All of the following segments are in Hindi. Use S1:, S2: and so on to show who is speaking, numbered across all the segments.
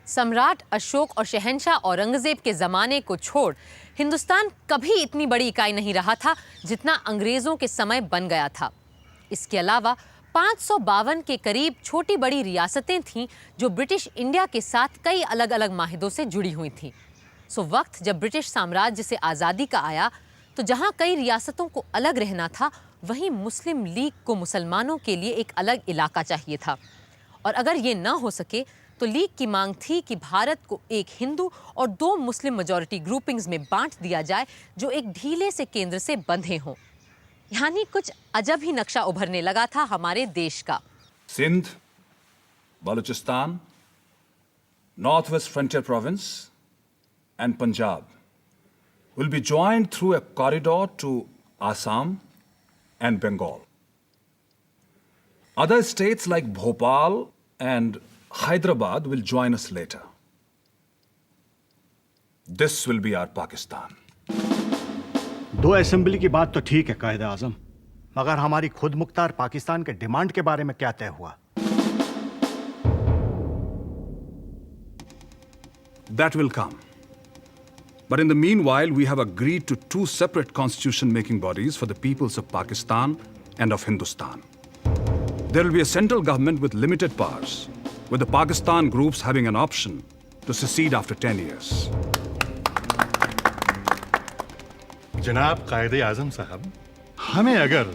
S1: सम्राट अशोक और शहंशाह औरंगजेब के ज़माने को छोड़ हिंदुस्तान कभी इतनी बड़ी इकाई नहीं रहा था जितना अंग्रेज़ों के समय बन गया था। इसके अलावा 552 के करीब छोटी बड़ी रियासतें थीं जो ब्रिटिश इंडिया के साथ कई अलग अलग माहिदों से जुड़ी हुई थीं। सो वक्त जब ब्रिटिश साम्राज्य से आज़ादी का आया तो जहां कई रियासतों को अलग रहना था, वहीं मुस्लिम लीग को मुसलमानों के लिए एक अलग इलाका चाहिए था। और अगर ये न हो सके तो लीग की मांग थी कि भारत को एक हिंदू और 2 मुस्लिम मेजॉरिटी ग्रुपिंग्स में बांट दिया जाए जो एक ढीले से केंद्र से बंधे हों। यानी कुछ अजब ही नक्शा उभरने लगा था हमारे देश का।
S2: Sindh, Balochistan, North West Frontier Province and Punjab will be joined through a corridor to Assam and Bengal. Other states like Bhopal and Hyderabad will join us later. This will be our Pakistan.
S3: 2 assembly की बात तो ठीक है कायदे आजम, मगर हमारी खुद मुख्तार पाकिस्तान के डिमांड के बारे में क्या तय हुआ?
S2: That will come. But in the meanwhile, we have agreed to 2 separate constitution-making bodies for the peoples of Pakistan and of Hindustan. There will be a central government with limited powers, with the Pakistan groups having an option to secede after 10 years.
S4: जनाब कायदे आजम साहब, हमें अगर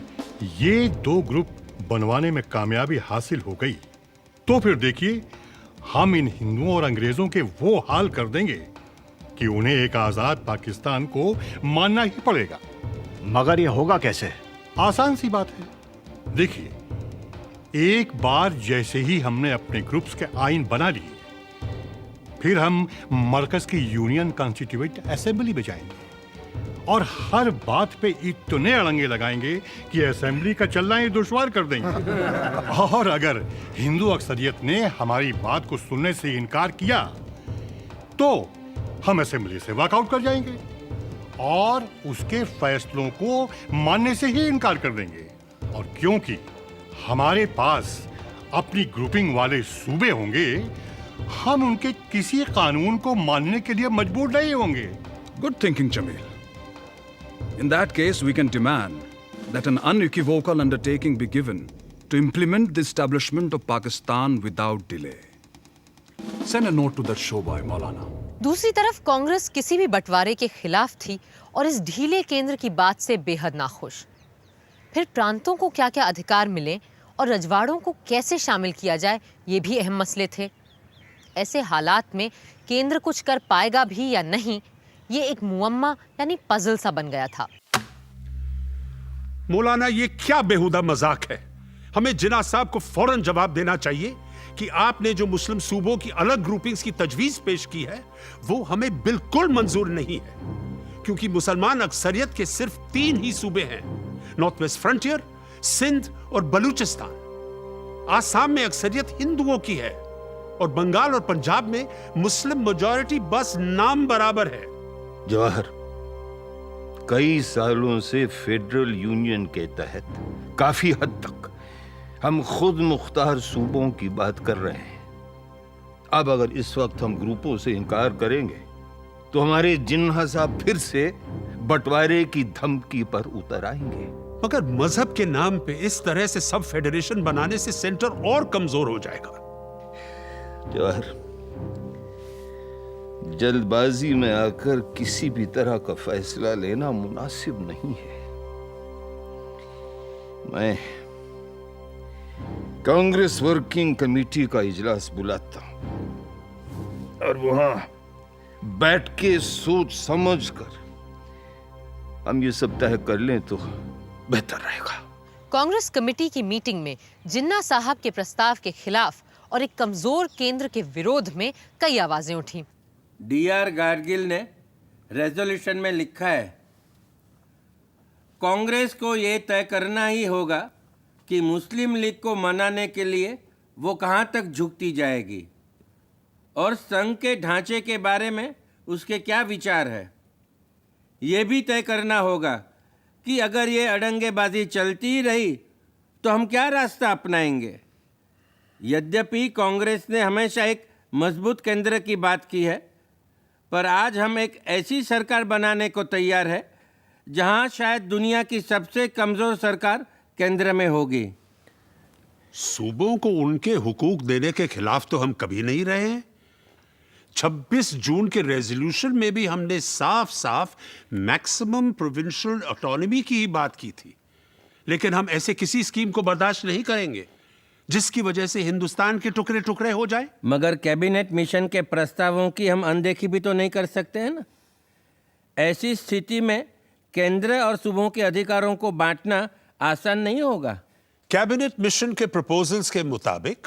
S4: ये 2 ग्रुप बनवाने में कामयाबी हासिल हो गई, तो फिर देखिए हम इन हिंदुओं और अंग्रेजों के वो हाल कर देंगे कि उन्हें एक आजाद पाकिस्तान को मानना ही पड़ेगा।
S3: मगर ये होगा कैसे?
S4: आसान सी बात है। देखिए, एक बार जैसे ही हमने अपने ग्रुप्स के आइन बना लिए, फिर हम मरकज की यूनियन कॉन्स्टिट्यूएंट असेंबली में जाएंगे और हर बात पे इतने अड़ंगे लगाएंगे कि असेंबली का चलना ही दुश्वार कर देंगे। और अगर हिंदू अक्सरियत ने हमारी बात को सुनने से इनकार किया तो हम असेंबली से वॉकआउट कर जाएंगे और उसके फैसलों को मानने से ही इनकार कर देंगे। और क्योंकि हमारे पास अपनी ग्रुपिंग वाले सूबे होंगे, हम उनके किसी कानून को मानने के लिए मजबूर नहीं होंगे।
S2: Good thinking, Jamil. In that case, we can demand that an unequivocal undertaking be given to implement the establishment of Pakistan without delay. Send a note to that showboy, Maulana.
S1: दूसरी तरफ कांग्रेस किसी भी बंटवारे के खिलाफ थी और इस ढीले केंद्र की बात से बेहद नाखुश। फिर प्रांतों को क्या-क्या अधिकार मिले और रजवाड़ों को कैसे शामिल किया जाए, ये भी अहम मसले थे। ऐसे हालात में केंद्र कुछ कर पाएगा भी या नहीं, ये एक मुअम्मा यानी पजल सा बन गया था।
S5: मौलाना, ये क्या बेहुदा मजाक है? हमें जिन्ना साहब को फौरन जवाब देना चाहिए कि आपने जो मुस्लिम सूबों की अलग ग्रुपिंग्स की तजवीज पेश की है वो हमें बिल्कुल मंजूर नहीं है, क्योंकि मुसलमान अक्सरियत के सिर्फ 3 ही सूबे हैं, नॉर्थ वेस्ट फ्रंटियर, सिंध और बलूचिस्तान। आसाम में अक्सरियत हिंदुओं की है और बंगाल और पंजाब में मुस्लिम मेजॉरिटी बस नाम बराबर है।
S6: जवाहर, कई सालों से फेडरल यूनियन के तहत काफी हद तक हम खुद मुख्तार सूबों की बात कर रहे हैं। अब अगर इस वक्त हम ग्रुपों से इनकार करेंगे तो हमारे जिन्ना साहब फिर से बंटवारे की धमकी पर उतर आएंगे।
S5: मगर मजहब के नाम पे इस तरह से सब फेडरेशन बनाने से सेंटर और कमजोर हो जाएगा।
S6: जवाहर, जल्दबाजी में आकर किसी भी तरह का फैसला लेना मुनासिब नहीं है। मैं कांग्रेस वर्किंग कमेटी का इजलास बुलाता हूं और वहां बैठ के सोच समझ कर हम ये सब तय कर लें तो बेहतर रहेगा।
S1: कांग्रेस कमेटी की मीटिंग में जिन्ना साहब के प्रस्ताव के खिलाफ और एक कमजोर केंद्र के विरोध में कई आवाजें उठी।
S7: D.R. गाडगिल ने रेजोल्यूशन में लिखा है, कांग्रेस को ये तय करना ही होगा कि मुस्लिम लीग को मनाने के लिए वो कहाँ तक झुकती जाएगी और संघ के ढांचे के बारे में उसके क्या विचार है। ये भी तय करना होगा कि अगर ये अड़ंगेबाजी चलती ही रही तो हम क्या रास्ता अपनाएंगे। यद्यपि कांग्रेस ने हमेशा एक मजबूत केंद्र की बात की है, पर आज हम एक ऐसी सरकार बनाने को तैयार है जहां शायद दुनिया की सबसे कमजोर सरकार केंद्र में होगी।
S5: सूबों को उनके हुकूक देने के खिलाफ तो हम कभी नहीं रहे हैं। 26 जून के रेजोल्यूशन में भी हमने साफ साफ मैक्सिमम प्रोविंशियल ऑटोनॉमी की ही बात की थी, लेकिन हम ऐसे किसी स्कीम को बर्दाश्त नहीं करेंगे जिसकी वजह से हिंदुस्तान के टुकड़े टुकड़े हो जाए।
S7: मगर कैबिनेट मिशन के प्रस्तावों की हम अनदेखी भी तो नहीं कर सकते हैं ना। ऐसी स्थिति में केंद्र और सूबों के अधिकारों को बांटना आसान नहीं होगा।
S5: कैबिनेट मिशन के प्रपोजल्स के मुताबिक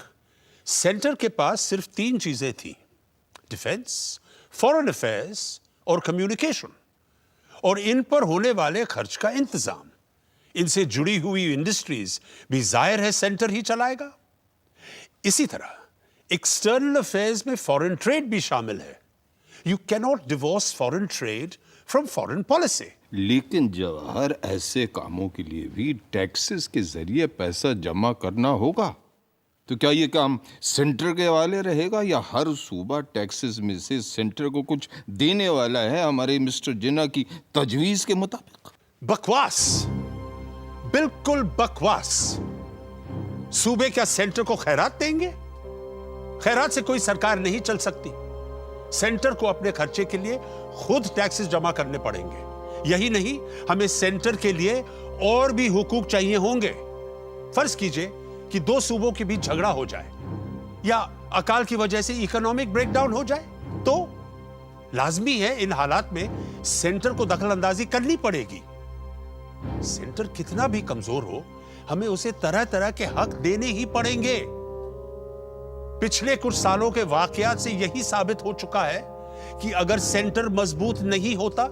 S5: सेंटर के पास सिर्फ 3 चीजें थी: डिफेंस, फॉरेन अफेयर्स और कम्युनिकेशन, और इन पर होने वाले खर्च का इंतजाम, इनसे जुड़ी हुई इंडस्ट्रीज भी जाहिर है सेंटर ही चलाएगा। इसी तरह एक्सटर्नल अफेयर्स में फॉरेन ट्रेड भी शामिल है। You can not divorce foreign trade from foreign policy.
S6: लेकिन जवाहर, ऐसे कामों के लिए भी टैक्सेस के जरिए पैसा जमा करना होगा, तो क्या ये काम सेंटर के हवाले रहेगा या हर सूबा टैक्सेस में से सेंटर को कुछ देने वाला है हमारे मिस्टर जिन्ना की तजवीज के मुताबिक?
S5: बकवास, बिल्कुल बकवास। सूबे क्या सेंटर को खैरात देंगे? खैरात से कोई सरकार नहीं चल सकती। सेंटर को अपने खर्चे के लिए खुद टैक्सेस जमा करने पड़ेंगे। यही नहीं, हमें सेंटर के लिए और भी हुकूक चाहिए होंगे। फर्ज कीजिए कि 2 सूबों के बीच झगड़ा हो जाए या अकाल की वजह से इकोनॉमिक ब्रेकडाउन हो जाए, तो लाजमी है इन हालात में सेंटर को दखल अंदाजी करनी पड़ेगी। सेंटर कितना भी कमजोर हो, हमें उसे तरह तरह के हक देने ही पड़ेंगे। पिछले कुछ सालों के वाकयात से यही साबित हो चुका है कि अगर सेंटर मजबूत नहीं होता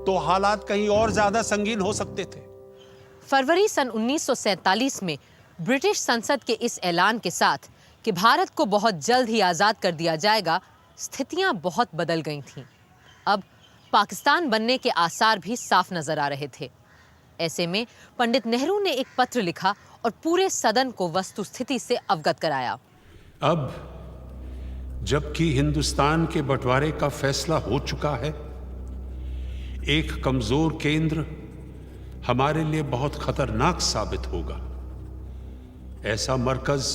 S5: तो हालात कहीं और ज्यादा संगीन हो सकते थे।
S1: फरवरी सन 1947 में ब्रिटिश संसद के इस ऐलान के साथ कि भारत को बहुत जल्द ही आज़ाद कर दिया जाएगा, स्थितियां बहुत बदल गई थीं। अब पाकिस्तान बनने के आसार भी साफ नजर आ रहे थे। ऐसे में पंडित नेहरू ने एक पत्र लिखा और पूरे सदन को वस्तुस्थिति से अवगत कराया।
S5: अब जबकि हिंदुस्तान के बंटवारे का फैसला हो चुका है, एक कमजोर केंद्र हमारे लिए बहुत खतरनाक साबित होगा। ऐसा मरकज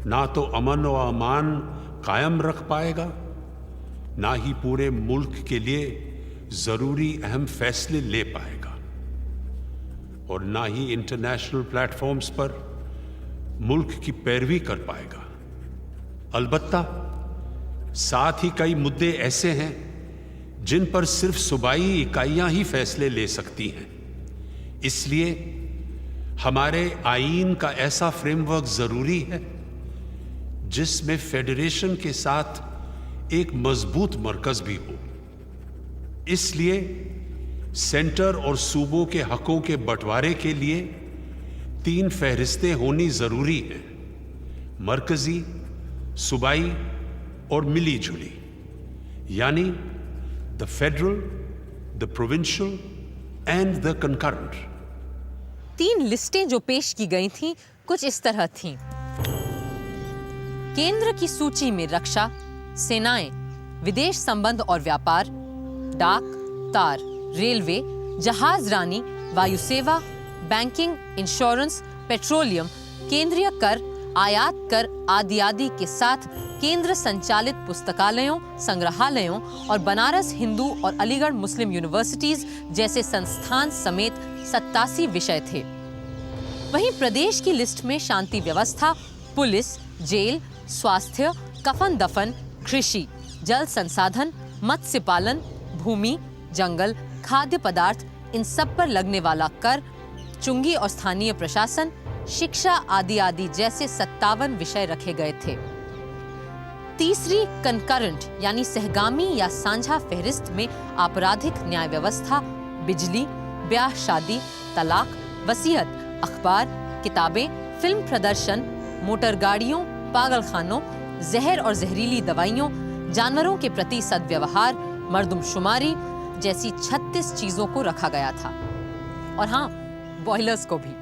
S5: ना तो अमन व अमान कायम रख पाएगा, ना ही पूरे मुल्क के लिए जरूरी अहम फैसले ले पाएगा, और ना ही इंटरनेशनल प्लेटफॉर्म्स पर मुल्क की पैरवी कर पाएगा। अलबत्ता साथ ही कई मुद्दे ऐसे हैं जिन पर सिर्फ सूबाई इकाइयां ही फैसले ले सकती हैं। इसलिए हमारे आईन का ऐसा फ्रेमवर्क जरूरी है जिसमें फेडरेशन के साथ एक मजबूत मरकज भी हो। इसलिए सेंटर और सूबों के हकों के बंटवारे के लिए 3 फहरिस्तें होनी जरूरी हैं: मरकजी, सूबाई और मिली जुली, यानी the federal, the provincial and the concurrent.
S1: 3 लिस्टें जो पेश की गई थीं कुछ इस तरह थीं। केंद्र की सूची में रक्षा, सेनाएं, विदेश संबंध और व्यापार, डाक, तार, रेलवे, जहाज रानी, वायुसेवा, बैंकिंग, इंश्योरेंस, पेट्रोलियम, केंद्रीय कर, आयात कर आदि आदि के साथ केंद्र संचालित पुस्तकालयों, संग्रहालयों और बनारस हिंदू और अलीगढ़ मुस्लिम यूनिवर्सिटीज जैसे संस्थान समेत 87 विषय थे। वहीं प्रदेश की लिस्ट में शांति व्यवस्था, पुलिस, जेल, स्वास्थ्य, कफन दफन, कृषि, जल संसाधन, मत्स्य पालन, भूमि, जंगल, खाद्य पदार्थ, इन सब पर लगने वाला कर, चुंगी और स्थानीय प्रशासन, शिक्षा आदि आदि जैसे 57 विषय रखे गए थे। तीसरी कंकरेंट यानी सहगामी या साझा फहरिस्त में आपराधिक न्याय व्यवस्था, बिजली, ब्याह शादी, तलाक, वसीयत, अखबार, किताबें, फिल्म प्रदर्शन, मोटर गाड़ियों, पागलखानों, जहर और जहरीली दवाइयों, जानवरों के प्रति सद्व्यवहार, मर्दमशुमारी जैसी 36 चीजों को रखा गया था। और हाँ, बॉयलर्स को भी।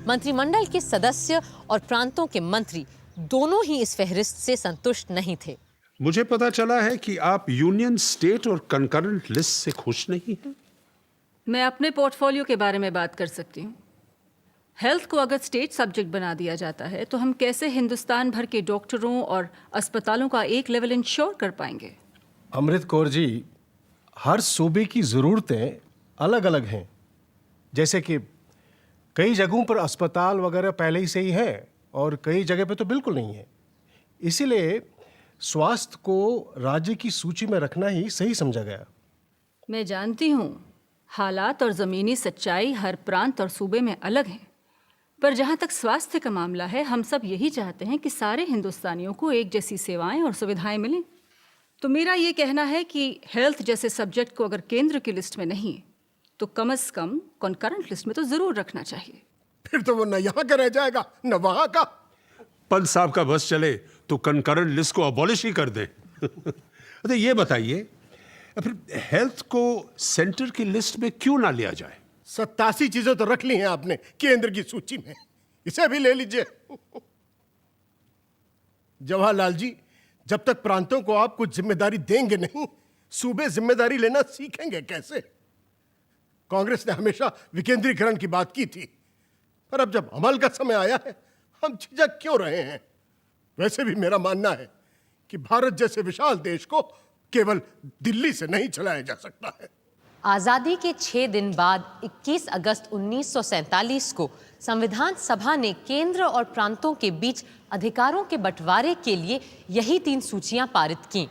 S1: मंत्रिमंडल के सदस्य और प्रांतों के मंत्री दोनों ही इस फहरिस्त से संतुष्ट नहीं थे।
S5: मुझे पता चला है कि आप यूनियन, स्टेट और कंकरेंट लिस्ट से खुश नहीं हैं।
S8: मैं अपने पोर्टफोलियो के बारे में बात कर सकती हूँ। हेल्थ को अगर स्टेट सब्जेक्ट बना दिया जाता है तो हम कैसे हिंदुस्तान भर के डॉक्टरों और अस्पतालों का एक लेवल इंश्योर कर पाएंगे?
S9: अमृत कौर जी, हर सूबे की ज़रूरतें अलग अलग हैं। जैसे कि कई जगहों पर अस्पताल वगैरह पहले ही से ही है और कई जगह पे तो बिल्कुल नहीं है। इसीलिए स्वास्थ्य को राज्य की सूची में रखना ही सही समझा गया।
S8: मैं जानती हूँ हालात और ज़मीनी सच्चाई हर प्रांत और सूबे में अलग हैं, पर जहाँ तक स्वास्थ्य का मामला है, हम सब यही चाहते हैं कि सारे हिंदुस्तानियों को एक जैसी सेवाएं और सुविधाएं मिलें। तो मेरा ये कहना है कि हेल्थ जैसे सब्जेक्ट को अगर केंद्र की लिस्ट में नहीं तो कम से कम कॉन्करेंट लिस्ट में तो ज़रूर रखना चाहिए।
S9: फिर तो वो न यहाँ का रह जाएगा न वहाँ का।
S5: पंत साहब का बस चले तो कंकरेंट लिस्ट को अबॉलिश ही कर दें। तो ये बताइए, फिर हेल्थ को सेंटर की लिस्ट में क्यों ना लिया जाए?
S9: 87 चीजें तो रख ली हैं आपने केंद्र की सूची में, इसे भी ले लीजिए। जवाहरलाल जी, जब तक प्रांतों को आप कुछ जिम्मेदारी देंगे नहीं, सूबे जिम्मेदारी लेना सीखेंगे कैसे? कांग्रेस ने हमेशा विकेंद्रीकरण की बात की थी, पर अब जब अमल का समय आया है, हम झिझक क्यों रहे हैं? वैसे भी मेरा मानना है कि भारत जैसे विशाल देश को केवल दिल्ली से नहीं चलाया जा सकता है।
S1: आज़ादी के 6 दिन बाद 21 अगस्त 1947 को संविधान सभा ने केंद्र और प्रांतों के बीच अधिकारों के बंटवारे के लिए यही 3 सूचियां पारित की।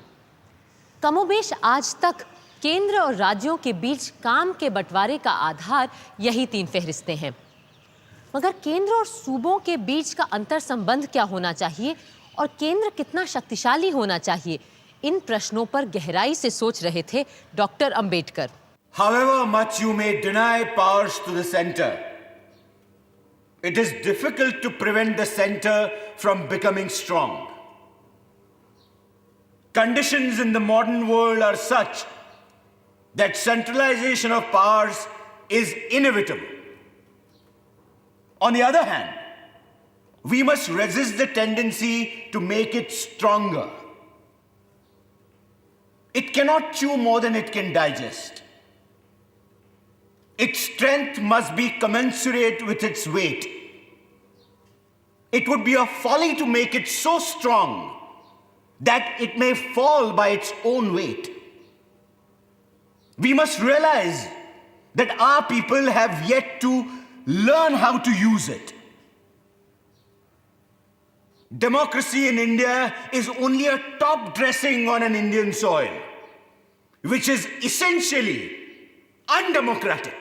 S1: कमोबेश आज तक केंद्र और राज्यों के बीच काम के बंटवारे का आधार यही 3 फहरिस्तें हैं। मगर केंद्र और सूबों के बीच का अंतर संबंध क्या होना चाहिए और केंद्र कितना शक्तिशाली होना चाहिए, इन प्रश्नों पर गहराई से सोच रहे थे doctor Ambedkar.
S10: However much you may deny powers to the center, it is difficult to prevent the center from becoming strong. Conditions in the modern world are such that centralization of powers is inevitable. On the other hand, we must resist the tendency to make it stronger. It cannot chew more than it can digest. Its strength must be commensurate with its weight. It would be a folly to make it so strong that it may fall by its own weight. We must realize that our people have yet to learn how to use it. Democracy in India is only a top dressing on an Indian soil, which is essentially undemocratic.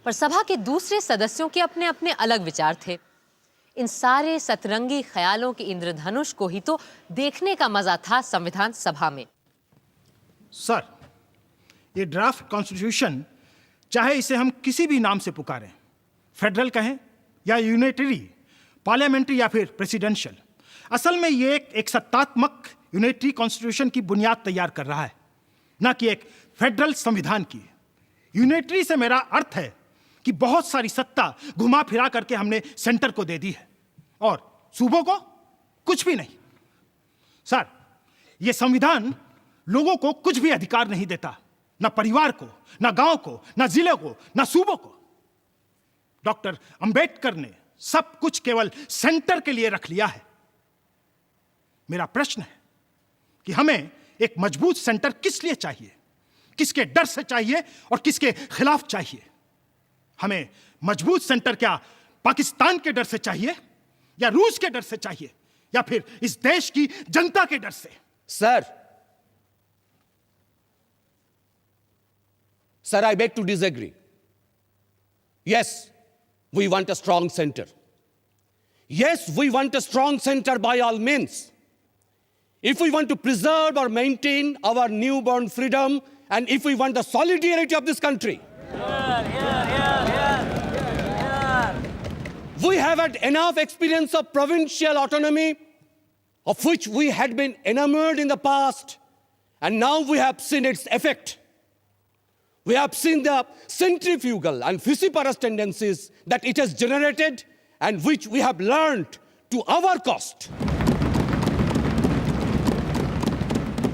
S1: पर सभा के दूसरे सदस्यों के अपने अपने अलग विचार थे। इन सारे सतरंगी ख्यालों के इंद्रधनुष को ही तो देखने का मजा था संविधान सभा में।
S11: सर, ये ड्राफ्ट कॉन्स्टिट्यूशन, चाहे इसे हम किसी भी नाम से पुकारें, फेडरल कहें या यूनिटरी, पार्लियामेंट्री या फिर प्रेसिडेंशियल, असल में ये एक सत्तात्मक यूनिटरी कॉन्स्टिट्यूशन की बुनियाद तैयार कर रहा है, ना कि एक फेडरल संविधान की। यूनिटरी से मेरा अर्थ है कि बहुत सारी सत्ता घुमा फिरा करके हमने सेंटर को दे दी है और सूबों को कुछ भी नहीं। सर, यह संविधान लोगों को कुछ भी अधिकार नहीं देता, ना परिवार को, ना गांव को, ना जिले को, ना सूबों को। डॉक्टर अंबेडकर ने सब कुछ केवल सेंटर के लिए रख लिया है। मेरा प्रश्न है कि हमें एक मजबूत सेंटर किस लिए चाहिए, किसके डर से चाहिए और किसके खिलाफ चाहिए? हमें मजबूत सेंटर क्या पाकिस्तान के डर से चाहिए या रूस के डर से चाहिए या फिर इस देश की जनता के डर से?
S12: Sir, I beg to disagree. Yes, we want a strong center. Yes, we want a strong center by all means. If we want to preserve or maintain our newborn freedom and if we want the solidarity of this country, we have had enough experience of provincial autonomy, of which we had been enamored in the past, and now we have seen its effect. We have seen the centrifugal and vociferous tendencies that it has generated and which we have learned to our cost.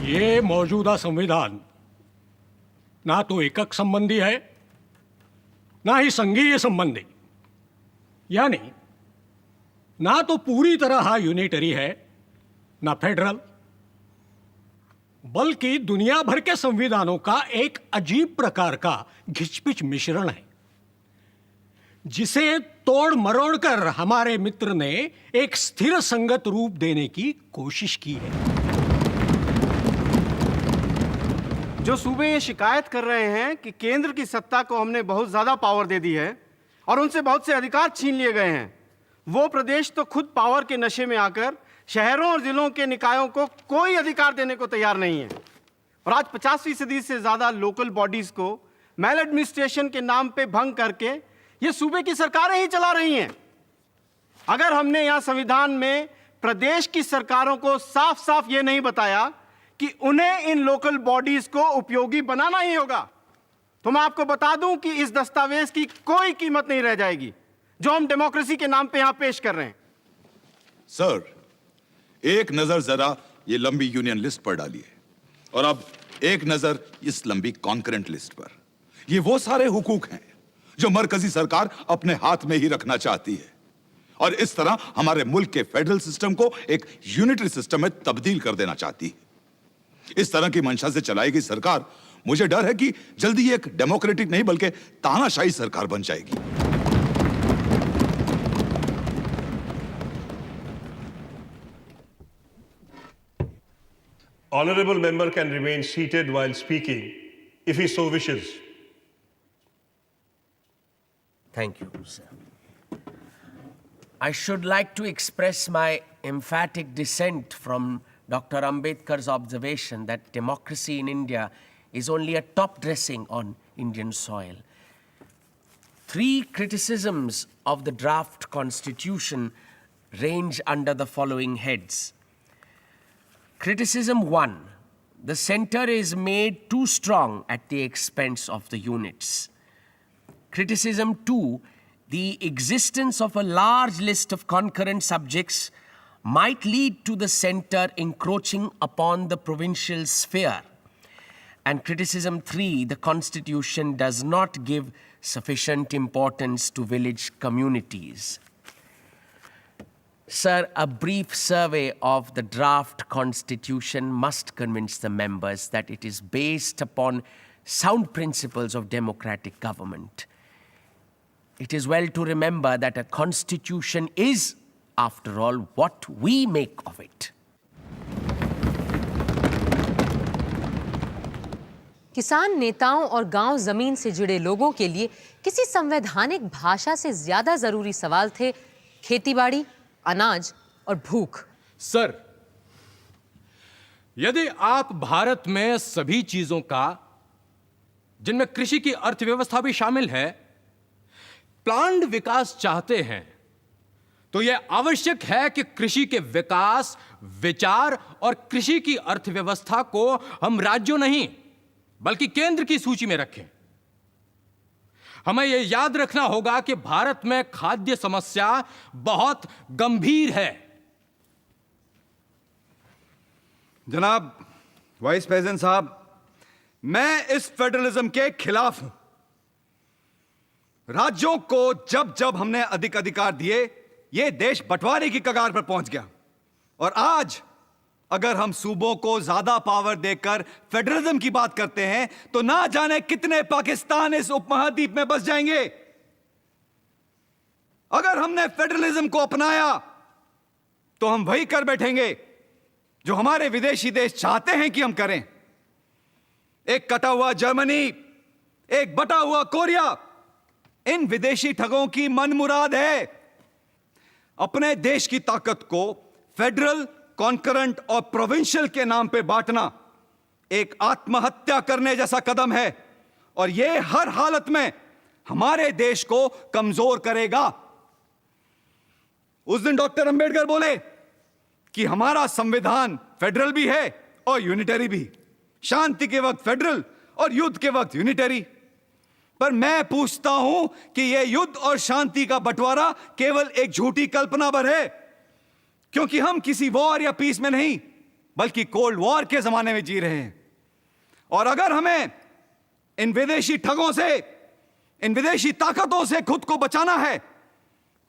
S11: ये मौजूदा संविधान ना तो एकक संबंधी है ना ही संघीय संबंधी, यानी ना तो पूरी तरह यूनिटरी है ना फेडरल, बल्कि दुनिया भर के संविधानों का एक अजीब प्रकार का घिचपिच मिश्रण है, जिसे तोड़ मरोड़ कर हमारे मित्र ने एक स्थिर संगत रूप देने की कोशिश की है।
S13: जो सूबे ये शिकायत कर रहे हैं कि केंद्र की सत्ता को हमने बहुत ज्यादा पावर दे दी है और उनसे बहुत से अधिकार छीन लिए गए हैं, वो प्रदेश तो खुद पावर के नशे में आकर शहरों और जिलों के निकायों को कोई अधिकार देने को तैयार नहीं है। और आज 50% से ज्यादा लोकल बॉडीज को मैल एडमिनिस्ट्रेशन के नाम पे भंग करके ये सूबे की सरकारें ही चला रही हैं। अगर हमने यहां संविधान में प्रदेश की सरकारों को साफ साफ ये नहीं बताया कि उन्हें इन लोकल बॉडीज को उपयोगी बनाना ही होगा, तो मैं आपको बता दूं कि इस दस्तावेज की कोई कीमत नहीं रह जाएगी जो हम डेमोक्रेसी के नाम पे यहां पेश कर रहे हैं।
S14: सर, एक नजर जरा ये लंबी यूनियन लिस्ट पर डालिए और अब एक नजर इस लंबी कॉन्करेंट लिस्ट पर। ये वो सारे हुकूक हैं जो मरकजी सरकार अपने हाथ में ही रखना चाहती है और इस तरह हमारे मुल्क के फेडरल सिस्टम को एक यूनिटरी सिस्टम में तब्दील कर देना चाहती है। इस तरह की मंशा से चलाई गई सरकार, मुझे डर है कि जल्दी ही एक डेमोक्रेटिक नहीं बल्कि तानाशाही सरकार बन जाएगी।
S15: Honorable member can remain seated while speaking if he so wishes.
S7: Thank you, sir. I should like to express my emphatic dissent from Dr. Ambedkar's observation that democracy in India is only a top dressing on Indian soil. 3 criticisms of the draft constitution range under the following heads. Criticism 1, the center is made too strong at the expense of the units. Criticism 2, the existence of a large list of concurrent subjects might lead to the center encroaching upon the provincial sphere. And criticism 3, the constitution does not give sufficient importance to village communities. Sir, a brief survey of the draft constitution must convince the members that it is based upon sound principles of democratic government. It is well to remember that a constitution is, after all, what we make of it.
S1: किसान नेताओं और गांव जमीन से जुड़े लोगों के लिए किसी संवैधानिक भाषा से ज्यादा जरूरी सवाल थे खेतीबाड़ी, अनाज और भूख।
S16: सर, यदि आप भारत में सभी चीजों का, जिनमें कृषि की अर्थव्यवस्था भी शामिल है, प्लान्ड विकास चाहते हैं, तो यह आवश्यक है कि कृषि के विकास, विचार और कृषि की अर्थव्यवस्था को हम राज्यों नहीं बल्कि केंद्र की सूची में रखें। हमें यह याद रखना होगा कि भारत में खाद्य समस्या बहुत गंभीर है।
S17: जनाब वाइस प्रेसिडेंट साहब, मैं इस फेडरलिज्म के खिलाफ हूं। राज्यों को जब जब हमने अधिक अधिकार दिए, यह देश बंटवारे की कगार पर पहुंच गया। और आज अगर हम सूबों को ज्यादा पावर देकर फेडरलिज्म की बात करते हैं, तो ना जाने कितने पाकिस्तान इस उपमहाद्वीप में बस जाएंगे। अगर हमने फेडरलिज्म को अपनाया, तो हम वही कर बैठेंगे जो हमारे विदेशी देश चाहते हैं कि हम करें। एक कटा हुआ जर्मनी, एक बटा हुआ कोरिया, इन विदेशी ठगों की मनमुराद है अपने देश की ताकत को फेडरल, कॉन्करेंट और प्रोविंशियल के नाम पे बांटना एक आत्महत्या करने जैसा कदम है और यह हर हालत में हमारे देश को कमजोर करेगा। उस दिन डॉक्टर अंबेडकर बोले कि हमारा संविधान फेडरल भी है और यूनिटरी भी, शांति के वक्त फेडरल और युद्ध के वक्त यूनिटरी। पर मैं पूछता हूं कि यह युद्ध और शांति का बंटवारा केवल एक झूठी कल्पना भर है, क्योंकि हम किसी वॉर या पीस में नहीं बल्कि कोल्ड वॉर के जमाने में जी रहे हैं। और अगर हमें इन विदेशी ठगों से, इन विदेशी ताकतों से खुद को बचाना है,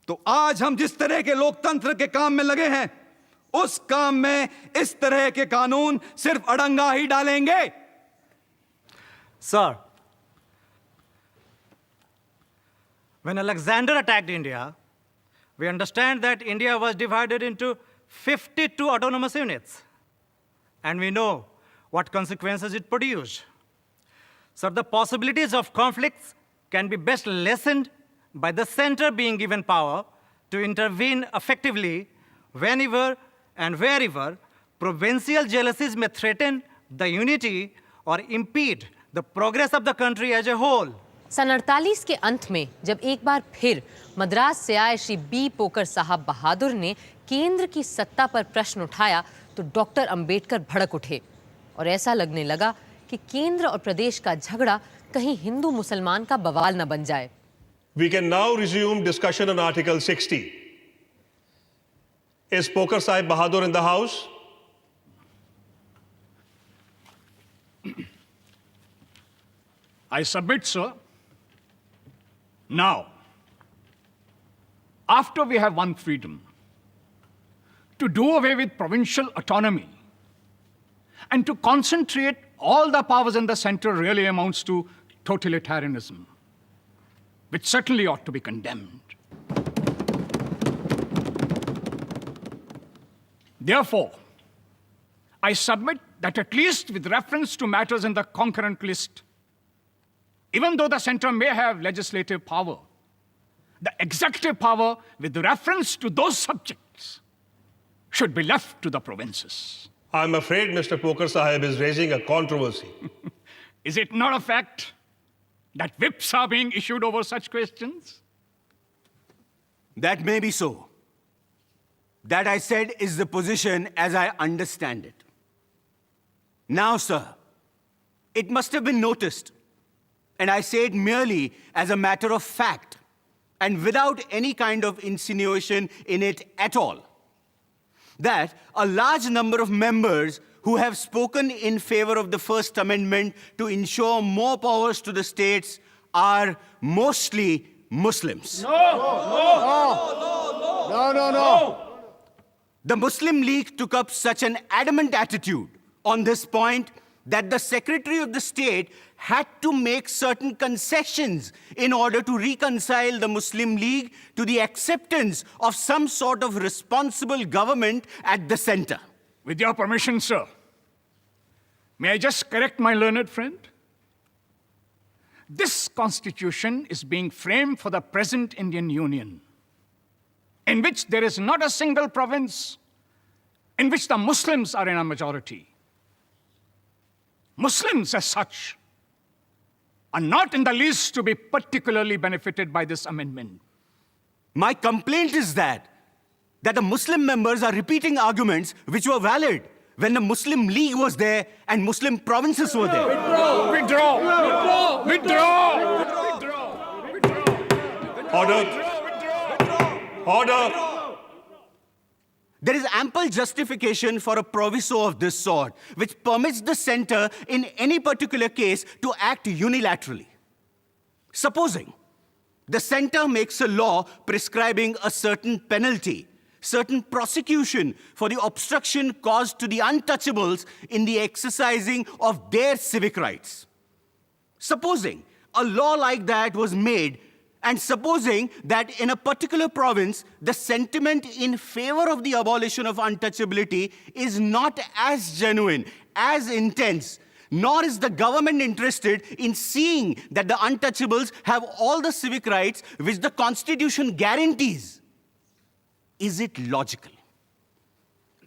S17: तो आज हम जिस तरह के लोकतंत्र के काम में लगे हैं, उस काम में इस तरह के कानून सिर्फ अड़ंगा ही डालेंगे।
S18: Sir, when Alexander attacked India, we understand that India was divided into 52 autonomous units, and we know what consequences it produced. So the possibilities of conflicts can be best lessened by the center being given power to intervene effectively whenever and wherever provincial jealousies may threaten the unity or impede the progress of the country as a whole.
S1: सन 48 के अंत में जब एक बार फिर मद्रास से आए श्री बी पोकर साहब बहादुर ने केंद्र की सत्ता पर प्रश्न उठाया तो डॉक्टर अंबेडकर भड़क उठे और ऐसा लगने लगा कि केंद्र और प्रदेश का झगड़ा कहीं हिंदू मुसलमान का बवाल न बन जाए।
S15: We can now resume discussion on Article 60. Is Poker Sahib Bahadur in the house?
S3: I submit, sir. Now, after we have won freedom, to do away with provincial autonomy and to concentrate all the powers in the center really amounts to totalitarianism, which certainly ought to be condemned. Therefore, I submit that at least with reference to matters in the concurrent list, even though the center may have legislative power, the executive power with reference to those subjects should be left to the provinces.
S15: I'm afraid Mr. Poker Sahib is raising a controversy.
S3: Is it not a fact that whips are being issued over such questions?
S10: That may be so. That, I said, is the position as I understand it. Now, sir, it must have been noticed, and I say it merely as a matter of fact and without any kind of insinuation in it at all, that a large number of members who have spoken in favor of the First Amendment to ensure more powers to the states are mostly Muslims. No. The Muslim League took up such an adamant attitude on this point that the Secretary of the State had to make certain concessions in order to reconcile the Muslim League to the acceptance of some sort of responsible government at the center.
S3: With your permission, sir, may I just correct my learned friend? This constitution is being framed for the present Indian Union, in which there is not a single province in which the Muslims are in a majority. Muslims as such are not in the least to be particularly benefited by this amendment.
S10: My complaint is that the Muslim members are repeating arguments which were valid when the Muslim League was there and Muslim provinces were there.
S15: Order.
S10: There is ample justification for a proviso of this sort, which permits the center in any particular case to act unilaterally. Supposing the center makes a law prescribing a certain penalty, certain prosecution for the obstruction caused to the untouchables in the exercising of their civic rights. Supposing a law like that was made, and supposing that in a particular province, the sentiment in favor of the abolition of untouchability is not as genuine, as intense, nor is the government interested in seeing that the untouchables have all the civic rights which the Constitution guarantees. Is it logical?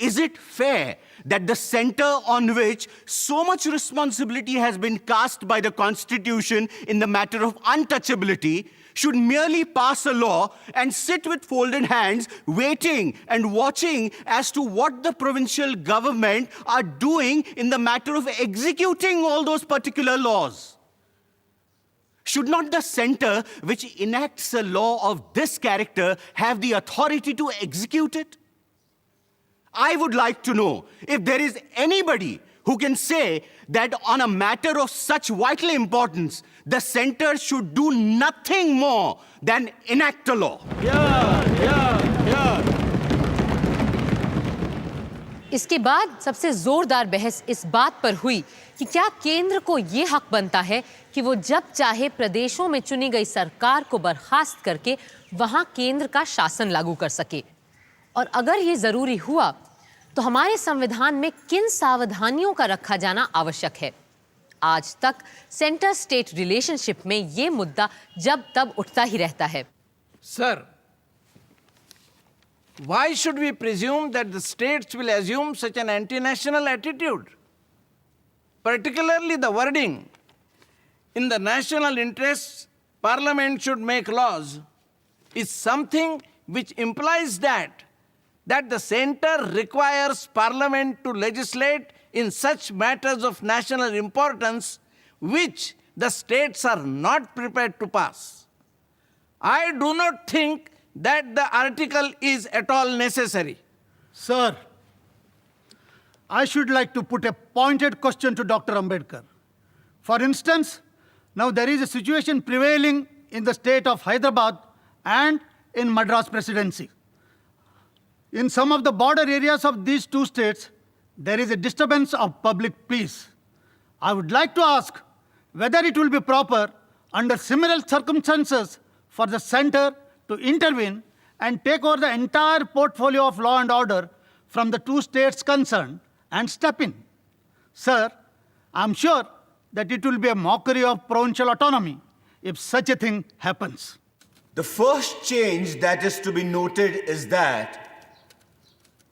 S10: Is it fair that the center on which so much responsibility has been cast by the Constitution in the matter of untouchability should merely pass a law and sit with folded hands, waiting and watching as to what the provincial government are doing in the matter of executing all those particular laws? Should not the center which enacts a law of this character have the authority to execute it? I would like to know if there is anybody who can say that on a matter of such vital importance, the center should do nothing more than enact a law.
S1: इसके बाद सबसे जोरदार बहस इस बात पर हुई कि क्या केंद्र को ये हक बनता है कि वो जब चाहे प्रदेशों में चुनी गई सरकार को बर्खास्त करके वहां केंद्र का शासन लागू कर सके, और अगर ये जरूरी हुआ तो हमारे संविधान में किन सावधानियों का रखा जाना आवश्यक है। आज तक सेंटर स्टेट रिलेशनशिप में ये मुद्दा जब तब उठता ही रहता है।
S7: Sir, why should we presume that the states will assume such an anti-national attitude? Particularly the wording, in the national interests, Parliament should make laws, is something which implies that the center requires Parliament to legislate in such matters of national importance which the states are not prepared to pass. I do not think that the article is at all necessary.
S11: Sir, I should like to put a pointed question to Dr. Ambedkar. For instance, now there is a situation prevailing in the state of Hyderabad and in Madras Presidency. In some of the border areas of these two states, there is a disturbance of public peace. I would like to ask whether it will be proper under similar circumstances for the center to intervene and take over the entire portfolio of law and order from the two states concerned and step in. Sir, I'm sure that it will be a mockery of provincial autonomy if such a thing happens.
S10: The first change that is to be noted is that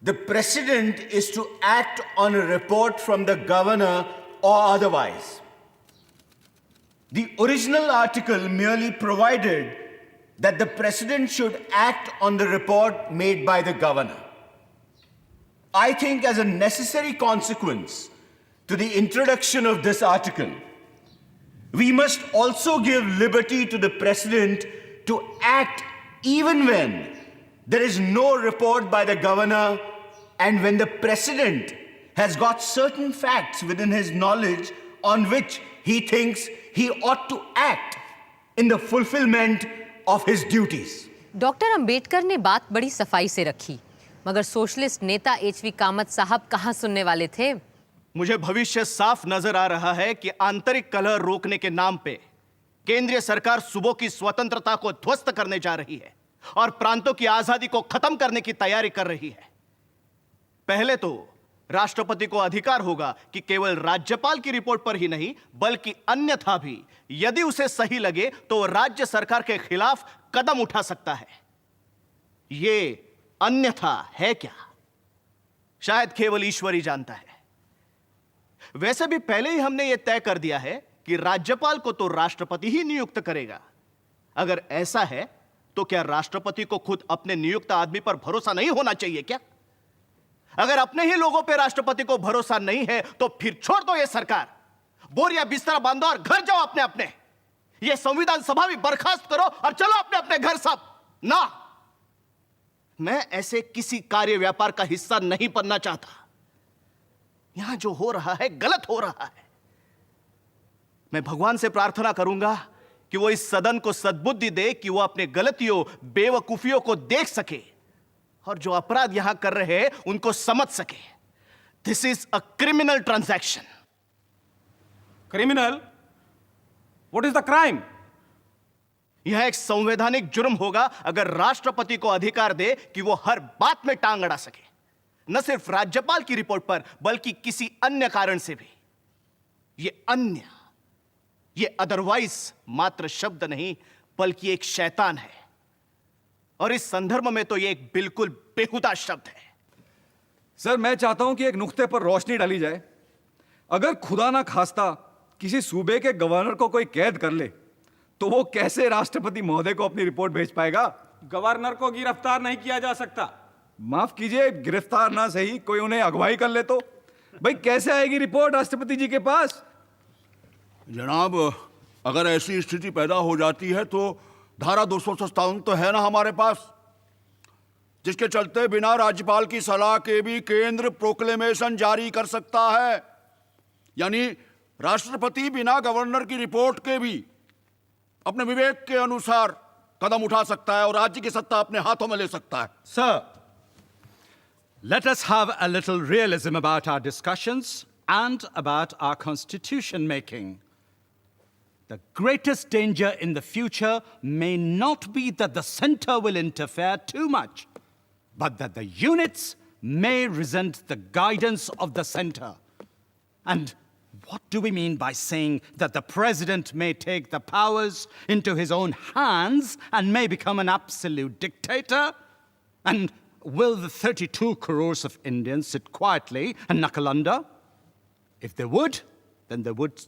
S10: the president is to act on a report from the governor or otherwise. The original article merely provided that the president should act on the report made by the governor. I think as a necessary consequence to the introduction of this article, we must also give liberty to the president to act even when there is no report by the governor and when the president has got certain facts within his knowledge on which he thinks he ought to act in the fulfillment of his duties.
S1: Doctor Ambedkar ने बात बड़ी सफाई से रखी, मगर सोशलिस्ट नेता एचवी कामत साहब कहां सुनने वाले थे।
S13: मुझे भविष्य साफ नजर आ रहा है कि आंतरिक कलह रोकने के नाम पे केंद्रीय सरकार सूबों की स्वतंत्रता को ध्वस्त करने जा रही है और प्रांतों की आजादी को खत्म करने की तैयारी कर रही है। पहले तो राष्ट्रपति को अधिकार होगा कि केवल राज्यपाल की रिपोर्ट पर ही नहीं बल्कि अन्यथा भी यदि उसे सही लगे तो वो राज्य सरकार के खिलाफ कदम उठा सकता है। ये अन्यथा है क्या, शायद केवल ईश्वर ही जानता है। वैसे भी पहले ही हमने यह तय कर दिया है कि राज्यपाल को तो राष्ट्रपति ही नियुक्त करेगा। अगर ऐसा है तो क्या राष्ट्रपति को खुद अपने नियुक्त आदमी पर भरोसा नहीं होना चाहिए क्या? अगर अपने ही लोगों पे राष्ट्रपति को भरोसा नहीं है तो फिर छोड़ दो ये सरकार, बोरिया बिस्तरा बांधो और घर जाओ अपने अपने। ये संविधान सभा भी बर्खास्त करो और चलो अपने अपने घर सब। ना, मैं ऐसे किसी कार्य व्यापार का हिस्सा नहीं बनना चाहता। यहां जो हो रहा है गलत हो रहा है। मैं भगवान से प्रार्थना करूंगा कि वो इस सदन को सद्बुद्धि दे कि वो अपने गलतियों बेवकूफियों को देख सके और जो अपराध यहां कर रहे हैं उनको समझ सके। This is a criminal transaction.
S18: Criminal? What is the crime?
S13: यह एक संवैधानिक जुर्म होगा अगर राष्ट्रपति को अधिकार दे कि वो हर बात में टांग अड़ा सके, न सिर्फ राज्यपाल की रिपोर्ट पर बल्कि किसी अन्य कारण से भी। ये अन्य, ये अदरवाइज मात्र शब्द नहीं बल्कि एक शैतान है और इस संदर्भ में तो ये एक बिल्कुल बेहुदा शब्द है।
S17: सर, मैं चाहता हूं कि एक नुक्ते पर रोशनी डाली जाए। अगर खुदा ना खास्ता किसी सूबे के गवर्नर को कोई कैद कर ले तो वो कैसे राष्ट्रपति महोदय को अपनी रिपोर्ट भेज पाएगा?
S18: गवर्नर को गिरफ्तार नहीं किया जा सकता।
S17: माफ कीजिए, गिरफ्तार ना सही, कोई उन्हें अगवाई कर ले तो भाई कैसे आएगी रिपोर्ट राष्ट्रपति जी के पास?
S19: जनाब, अगर ऐसी स्थिति पैदा हो जाती है तो धारा 257 तो है ना हमारे पास। जिसके चलते बिना राज्यपाल की सलाह के भी केंद्र प्रोक्लेमेशन जारी कर सकता है। यानी राष्ट्रपति बिना गवर्नर की रिपोर्ट के भी अपने विवेक के अनुसार कदम उठा सकता है और राज्य की सत्ता अपने हाथों में ले सकता है।
S17: Sir, let us have a little realism about our discussions and about our constitution making. The greatest danger in the future may not be that the center will interfere too much, but that the units may resent the guidance of the center. And what do we mean by saying that the president may take the powers into his own hands and may become an absolute dictator? And will the 32 crores of Indians sit quietly and knuckle under? If they would, then they would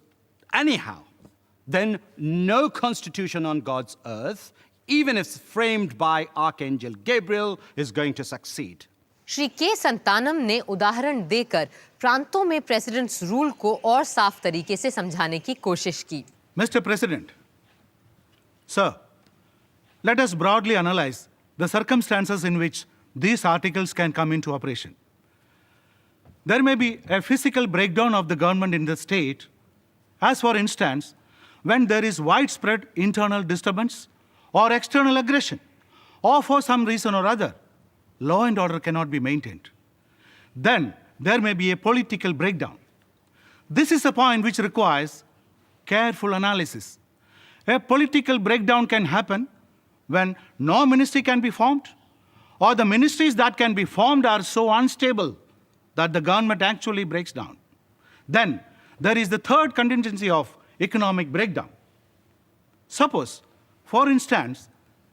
S17: anyhow. Then no constitution on God's earth, even if framed by Archangel Gabriel, is going to succeed.
S1: Shri के संतानम ने उदाहरण देकर प्रांतों में प्रेसिडेंट्स रूल को और साफ तरीके से समझाने की कोशिश की।
S11: Mr. President, sir, let us broadly analyze the circumstances in which these articles can come into operation. There may be a physical breakdown of the government in the state, as for instance, when there is widespread internal disturbance or external aggression, or for some reason or other, law and order cannot be maintained. Then there may be a political breakdown. This is a point which requires careful analysis. A political breakdown can happen when no ministry can be formed, or the ministries that can be formed are so unstable that the government actually breaks down. Then there is the third contingency of economic breakdown. Suppose, for instance,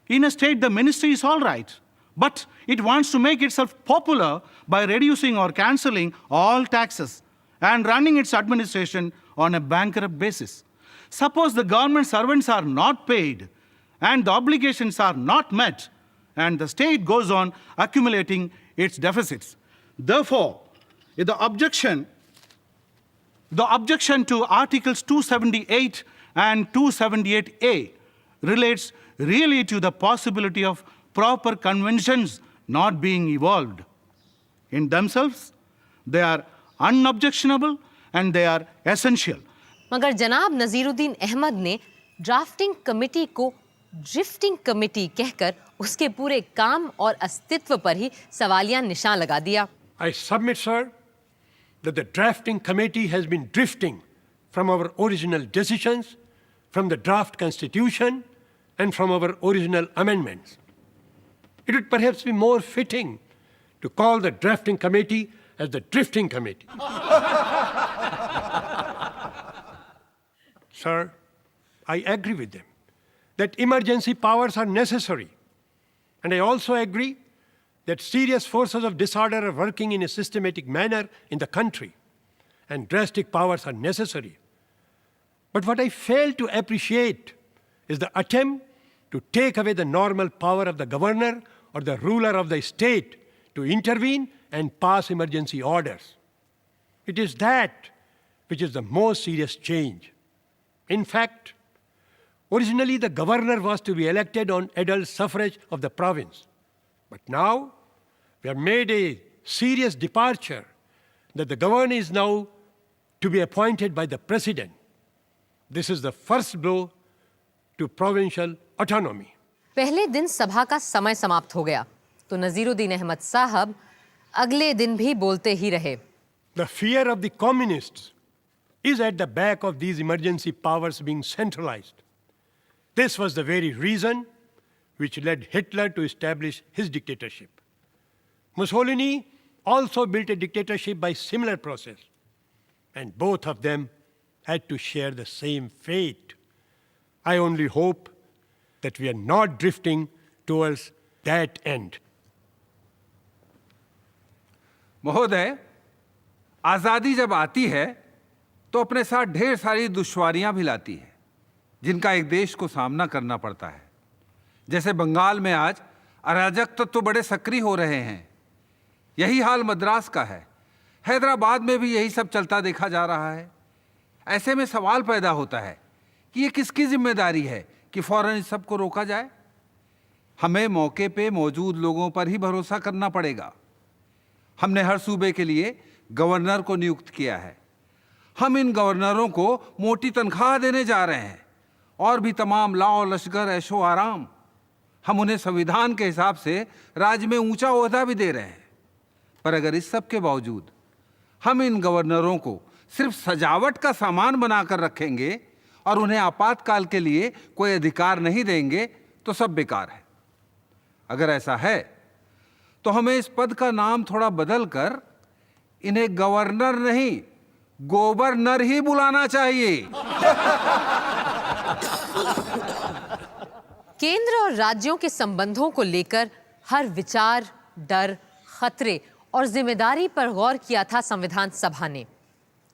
S11: in a state the ministry is all right, but it wants to make itself popular by reducing or cancelling all taxes and running its administration on a bankrupt basis. Suppose the government servants are not paid and the obligations are not met, and the state goes on accumulating its deficits. Therefore, the objection to Articles 278 and 278A relates really to the possibility of proper conventions not being evolved. In themselves, they are unobjectionable and they are essential.
S1: मगर जनाब नजीरुद्दीन अहमद ने ड्राफ्टिंग कमेटी को ड्रिफ्टिंग कमेटी कहकर उसके पूरे काम और अस्तित्व पर ही सवालिया निशान लगा दिया।
S20: I submit, sir, that the drafting committee has been drifting from our original decisions, from the draft constitution, and from our original amendments. It would perhaps be more fitting to call the drafting committee as the drifting committee. Sir, I agree with them that emergency powers are necessary. And I also agree that serious forces of disorder are working in a systematic manner in the country, and drastic powers are necessary. But what I fail to appreciate is the attempt to take away the normal power of the governor or the ruler of the state to intervene and pass emergency orders. It is that which is the most serious change. In fact, originally the governor was to be elected on adult suffrage of the province. But now we have made a serious departure that the governor is now to be appointed by the president. This is the first blow to provincial autonomy.
S1: पहले दिन सभा का समय समाप्त हो गया तो नजीरुद्दीन अहमद साहब अगले दिन भी बोलते ही रहे।
S20: The fear of the communists is at the back of these emergency powers being centralized. This was the very reason which led Hitler to establish his dictatorship. Mussolini also built a dictatorship by similar process, and both of them had to share the same fate. I only hope that we are not drifting towards that end.
S21: महोदय, आज़ादी जब आती है तो अपने साथ ढेर सारी दुश्वारियां भी लाती है जिनका एक देश को सामना करना पड़ता है। जैसे बंगाल में आज अराजक तो बड़े सक्रिय हो रहे हैं, यही हाल मद्रास का है। हैदराबाद में भी यही सब चलता देखा जा रहा है। ऐसे में सवाल पैदा होता है कि ये किसकी जिम्मेदारी है कि फौरन इस सबको रोका जाए। हमें मौके पे मौजूद लोगों पर ही भरोसा करना पड़ेगा। हमने हर सूबे के लिए गवर्नर को नियुक्त किया है। हम इन गवर्नरों को मोटी तनख्वाह देने जा रहे हैं और भी तमाम लाओ लश्कर ऐशो आराम। हम उन्हें संविधान के हिसाब से राज्य में ऊंचा ओहदा भी दे रहे हैं। पर अगर इस सब के बावजूद हम इन गवर्नरों को सिर्फ सजावट का सामान बनाकर रखेंगे और उन्हें आपातकाल के लिए कोई अधिकार नहीं देंगे तो सब बेकार है। अगर ऐसा है तो हमें इस पद का नाम थोड़ा बदल कर इन्हें गवर्नर नहीं, गोवर्नर ही बुलाना चाहिए।
S1: केंद्र और राज्यों के संबंधों को लेकर हर विचार, डर, खतरे और जिम्मेदारी पर गौर किया था संविधान सभा ने,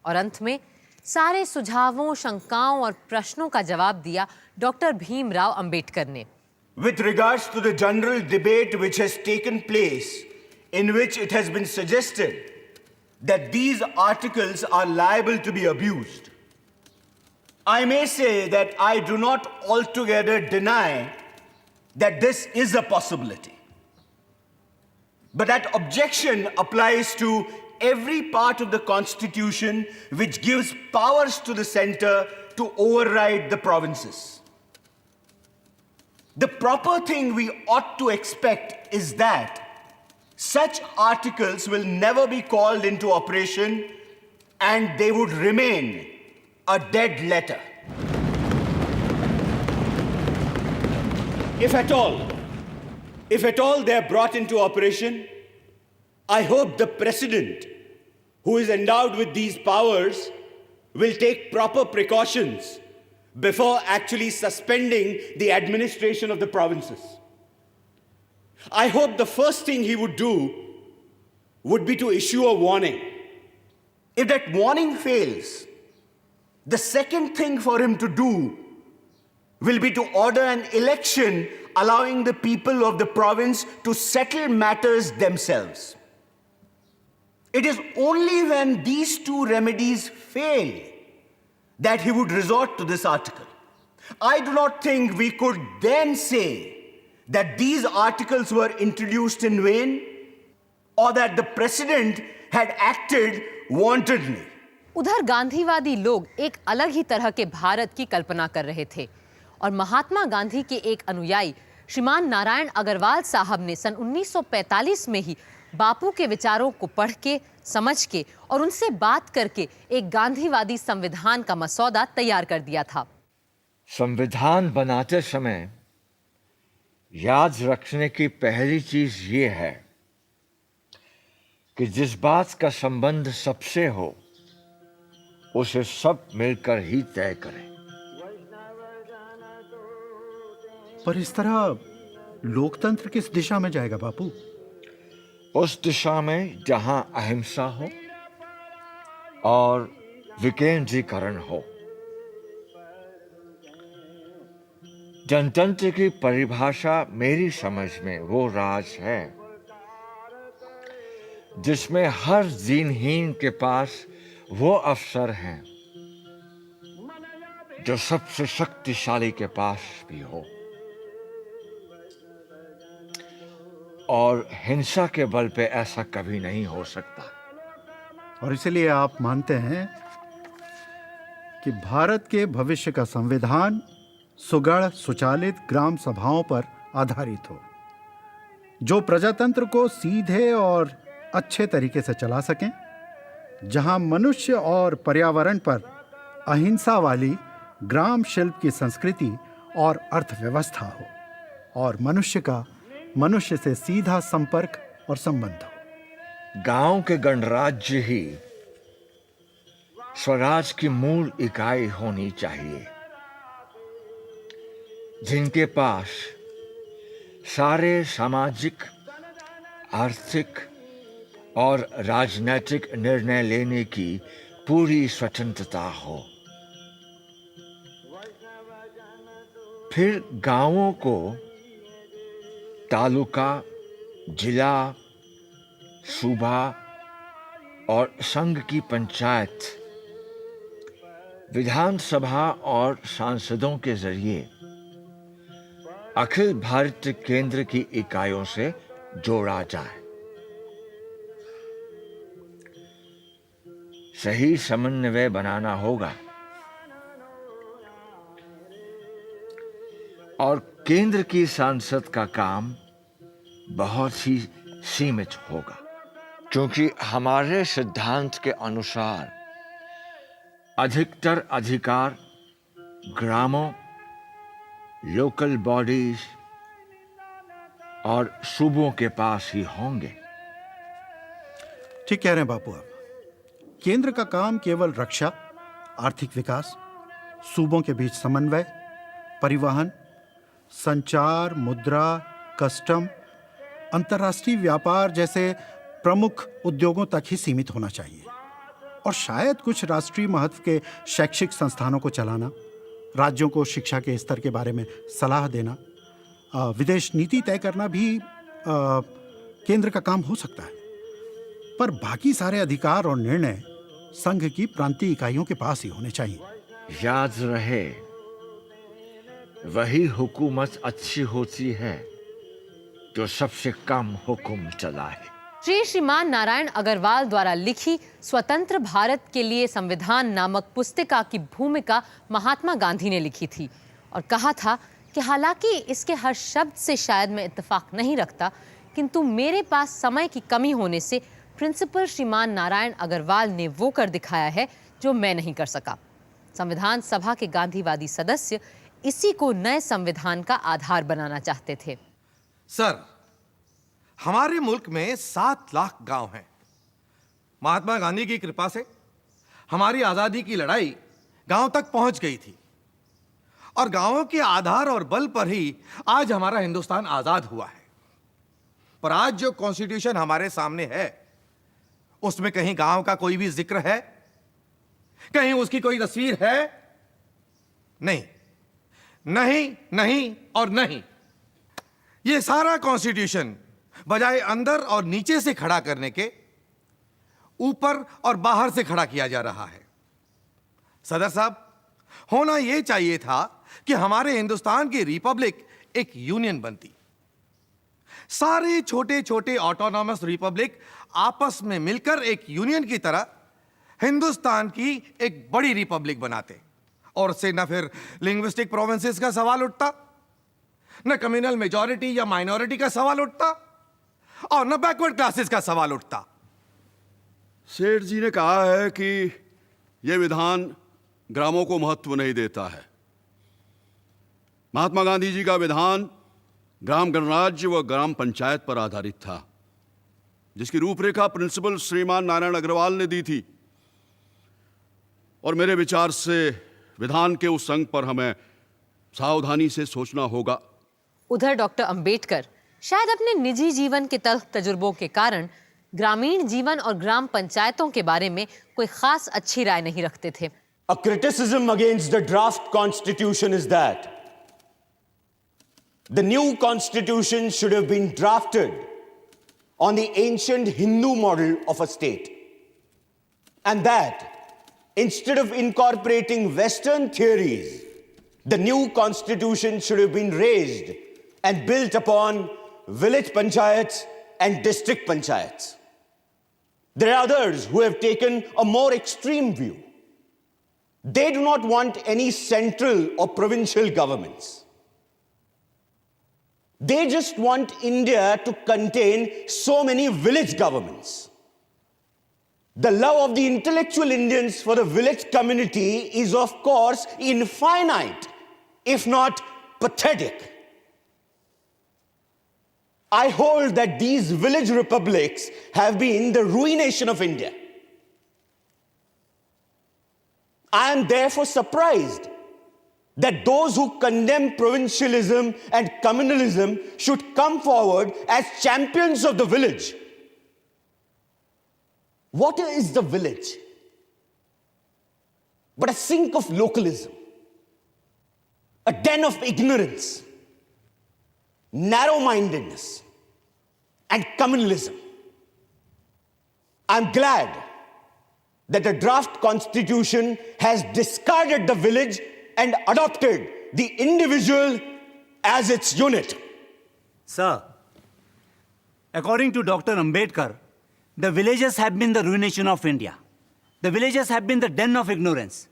S1: और अंत में सारे सुझावों, शंकाओं और प्रश्नों का जवाब दिया डॉक्टर भीमराव अंबेडकर ने।
S10: With regards to the general debate which has taken place, in which it has been suggested that these articles are liable to be abused, I may say that I do not altogether deny that this is a possibility. But that objection applies to every part of the Constitution which gives powers to the center to override the provinces. The proper thing we ought to expect is that such articles will never be called into operation and they would remain a dead letter. If at all they are brought into operation, I hope the President, who is endowed with these powers, will take proper precautions before actually suspending the administration of the provinces. I hope the first thing he would do would be to issue a warning. If that warning fails, the second thing for him to do will be to order an election allowing the people of the province to settle matters themselves. It is only when these two remedies fail that he would resort to this article. I do not think we could then say that these articles were introduced in vain or that the president had acted wantedly.
S1: उधर गांधीवादी लोग एक अलग ही तरह के भारत की कल्पना कर रहे थे और महात्मा गांधी के एक अनुयायी श्रीमान नारायण अग्रवाल साहब ने सन 1945 में ही बापू के विचारों को पढ़ के, समझ के और उनसे बात करके एक गांधीवादी संविधान का मसौदा तैयार कर दिया था।
S4: संविधान बनाते समय याद रखने की पहली चीज ये है कि जिस बात का संबंध सबसे हो उसे सब मिलकर ही तय करें।
S11: पर इस तरह लोकतंत्र किस दिशा में जाएगा बापू?
S4: उस दिशा में जहां अहिंसा हो और विकेंद्रीकरण हो। जनतंत्र की परिभाषा मेरी समझ में वो राज है जिसमें हर दीनहीन के पास वो अवसर हैं जो सबसे शक्तिशाली के पास भी हो, और हिंसा के बल पे ऐसा कभी नहीं हो सकता।
S11: और इसलिए आप मानते हैं कि भारत के भविष्य का संविधान सुगढ़ सुचालित ग्राम सभाओं पर आधारित हो, जो प्रजातंत्र को सीधे और अच्छे तरीके से चला सकें, जहां मनुष्य और पर्यावरण पर अहिंसा वाली ग्राम शिल्प की संस्कृति और अर्थव्यवस्था हो, और मनुष्य से सीधा संपर्क और संबंध हो।
S4: गांव के गणराज्य ही स्वराज की मूल इकाई होनी चाहिए, जिनके पास सारे सामाजिक, आर्थिक और राजनीतिक निर्णय लेने की पूरी स्वतंत्रता हो। फिर गांवों को तालुका, जिला, सूबा और संघ की पंचायत, विधानसभा और सांसदों के जरिए अखिल भारतीय केंद्र की इकाइयों से जोड़ा जाए। सही समन्वय बनाना होगा और केंद्र की सांसद का काम बहुत ही सीमित होगा, क्योंकि हमारे सिद्धांत के अनुसार अधिकतर अधिकार ग्रामों, लोकल बॉडीज और सूबों के पास ही होंगे।
S2: ठीक कह रहे हैं बापू आप। केंद्र का काम केवल रक्षा, आर्थिक विकास, सूबों के बीच समन्वय, परिवहन, संचार, मुद्रा, कस्टम, अंतर्राष्ट्रीय व्यापार जैसे प्रमुख उद्योगों तक ही सीमित होना चाहिए, और शायद कुछ राष्ट्रीय महत्व के शैक्षिक संस्थानों को चलाना, राज्यों को शिक्षा के स्तर के बारे में सलाह देना, विदेश नीति तय करना भी केंद्र का काम हो सकता है। पर बाकी सारे अधिकार और निर्णय संघ की प्रांतीय इकाइयों के पास ही होने चाहिए।
S4: याद रहे, वही हुकूमत अच्छी होती है जो सबसे कम हुक्म चलाए।
S1: श्रीमान नारायण अग्रवाल द्वारा लिखी स्वतंत्र भारत के लिए संविधान नामक पुस्तिका की भूमिका महात्मा गांधी ने लिखी थी और कहा था कि हालांकि इसके हर शब्द से शायद मैं इत्तेफाक नहीं रखता, किंतु मेरे पास समय की कमी होने से प्रिंसिपल श्रीमान नारायण अग्रवाल ने वो कर दिखाया है जो मैं नहीं कर सका। संविधान सभा के गांधीवादी सदस्य इसी को नए संविधान का आधार बनाना चाहते थे।
S22: सर, हमारे मुल्क में 7 लाख गांव हैं। महात्मा गांधी की कृपा से हमारी आजादी की लड़ाई गांव तक पहुंच गई थी और गांवों के आधार और बल पर ही आज हमारा हिंदुस्तान आजाद हुआ है। पर आज जो कॉन्स्टिट्यूशन हमारे सामने है उसमें कहीं गांव का कोई भी जिक्र है? कहीं उसकी कोई तस्वीर है? नहीं, नहीं, नहीं और नहीं। यह सारा कॉन्स्टिट्यूशन बजाय अंदर और नीचे से खड़ा करने के ऊपर और बाहर से खड़ा किया जा रहा है। सदर साहब, होना यह चाहिए था कि हमारे हिंदुस्तान की रिपब्लिक एक यूनियन बनती, सारे छोटे छोटे ऑटोनॉमस रिपब्लिक आपस में मिलकर एक यूनियन की तरह हिंदुस्तान की एक बड़ी रिपब्लिक बनाते, और उससे न फिर लिंग्विस्टिक प्रोविंसेस का सवाल उठता, न कम्युनल मेजॉरिटी या माइनॉरिटी का सवाल उठता, और न बैकवर्ड क्लासेस का सवाल उठता।
S19: सेठ जी ने कहा है कि यह विधान ग्रामों को महत्व नहीं देता है। महात्मा गांधी जी का विधान ग्राम गणराज्य व ग्राम पंचायत पर आधारित था, जिसकी रूपरेखा प्रिंसिपल श्रीमान नारायण अग्रवाल ने दी थी। और मेरे विचार से विधान के उस अंग पर हमें सावधानी से सोचना होगा।
S1: उधर डॉक्टर अंबेडकर शायद अपने निजी जीवन के तल्ख तजुर्बों के कारण ग्रामीण जीवन और ग्राम पंचायतों के बारे में कोई खास अच्छी राय नहीं रखते थे।
S23: A criticism against the draft constitution is that the new constitution should have been drafted on the ancient Hindu model of a state, and that instead of incorporating Western theories, the new constitution should have been raised and built upon village panchayats and district panchayats. There are others who have taken a more extreme view. They do not want any central or provincial governments. They just want India to contain so many village governments. The love of the intellectual Indians for the village community is, of course, infinite, if not pathetic. I hold that these village republics have been the ruination of India. I am therefore surprised that those who condemn provincialism and communalism should come forward as champions of the village. What is the village but a sink of localism, a den of ignorance, narrow-mindedness, and communalism? I'm glad that the draft constitution has discarded the village and adopted the individual as its unit.
S10: Sir, according to Dr. Ambedkar, the villages have been the ruination of India. The villages have been the den of ignorance.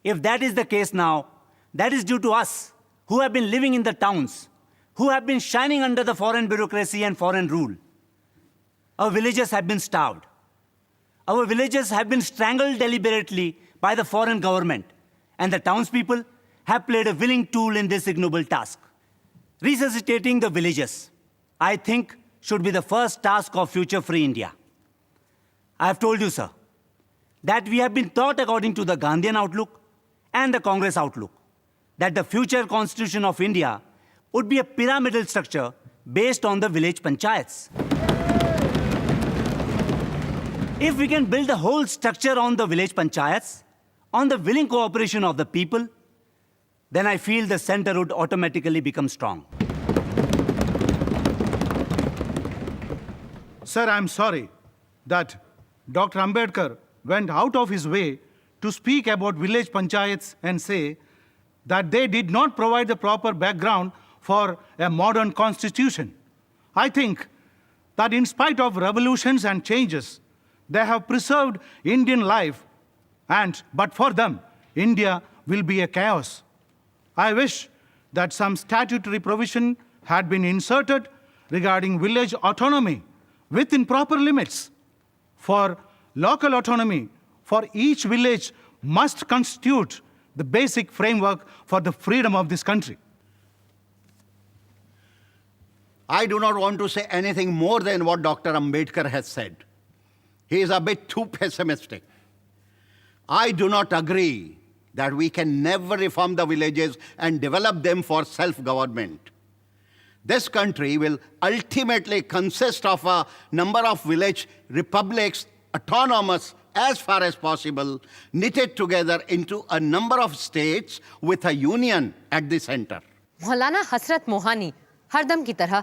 S10: If that is the case now, that is due to us, who have been living in the towns, who have been shining under the foreign bureaucracy and foreign rule. Our villages have been starved. Our villages have been strangled deliberately by the foreign government, and the townspeople have played a willing tool in this ignoble task. Resuscitating the villages, I think, should be the first task of future-free India. I have told you, sir, that we have been taught according to the Gandhian outlook and the Congress outlook, that the future constitution of India would be a pyramidal structure based on the village panchayats. If we can build the whole structure on the village panchayats, on the willing cooperation of the people, then I feel the center would automatically become strong.
S11: Sir, I'm sorry that Dr. Ambedkar went out of his way to speak about village panchayats and say that they did not provide the proper background for a modern constitution. I think that in spite of revolutions and changes, they have preserved Indian life, but for them, India will be a chaos. I wish that some statutory provision had been inserted regarding village autonomy within proper limits. For local autonomy for each village must constitute the basic framework for the freedom of this country.
S2: I do not want to say anything more than what Dr. Ambedkar has said. He is a bit too pessimistic. I do not agree that we can never reform the villages and develop them for self-government. This country will ultimately consist of a number of village republics, autonomous as far as possible, knitted together into a number of states with a union at the center.
S1: मौलाना हसरत मोहानी हरदम की तरह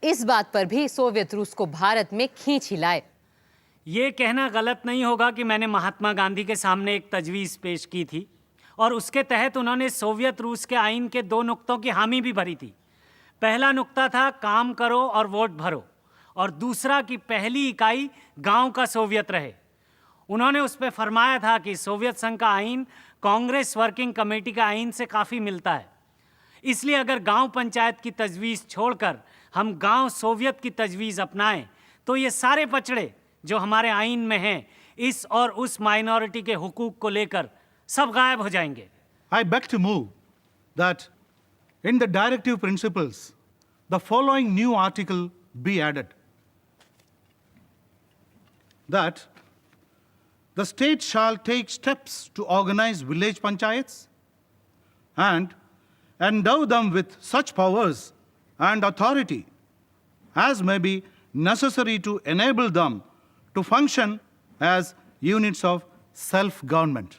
S1: इस बात पर भी सोवियत रूस को भारत में खींच हिलाए।
S18: ये कहना गलत नहीं होगा कि मैंने महात्मा गांधी के सामने एक तजवीज़ पेश की थी और उसके तहत उन्होंने सोवियत रूस के आइन के 2 नुक्तों की हामी भी भरी थी। पहला नुक्ता था काम करो और वोट भरो, और दूसरा कि पहली इकाई गांव का सोवियत रहे। उन्होंने उस पर फरमाया था कि सोवियत संघ का आइन कांग्रेस वर्किंग कमेटी का आइन से काफ़ी मिलता है, इसलिए अगर गांव पंचायत की तजवीज़ छोड़कर हम गांव सोवियत की तजवीज़ अपनाएं तो ये सारे पचड़े जो हमारे आइन में हैं, इस और उस माइनॉरिटी के हुकूक को लेकर सब गायब हो जाएंगे।
S11: I beg to move that in the directive principles, the following new article be added. That the state shall take steps to organize village panchayats and endow them with such powers and authority as may be necessary to enable them to function as units of self-government.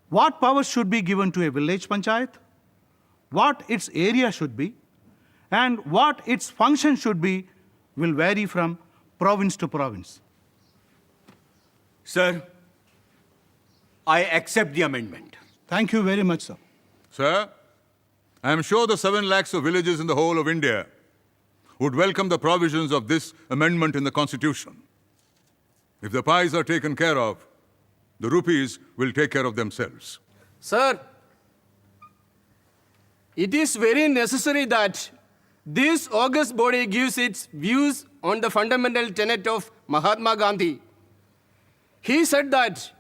S11: What powers should be given to a village panchayat, what its area should be, and what its function should be will vary from province to province.
S23: Sir, I accept the amendment.
S11: Thank you very much, sir.
S14: Sir, I am sure the 7 lakhs of villages in the whole of India would welcome the provisions of this amendment in the Constitution. If the pies are taken care of, the rupees will take care of themselves.
S5: Sir, it is very necessary that this august body gives its views on the fundamental tenet of Mahatma Gandhi. He said that